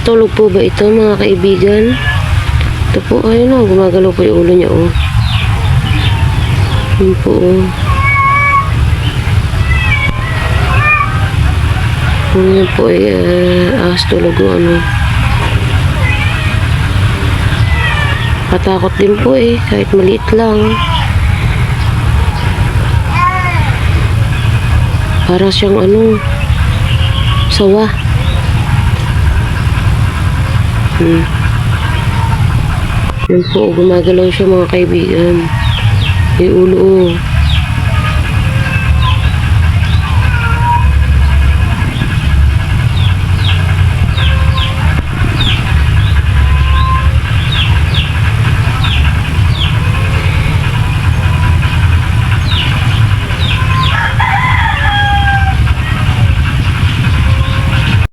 Tulog po ba ito mga kaibigan? Ito po, ayun o, gumagalaw po yung ulo niya o. Yun po o. Yun po ay tulog o ano. Patakot din po eh, kahit maliit lang. Para siyang ano, sawa. Yun po, gumagalaw siya mga kaibigan. Yung ulo.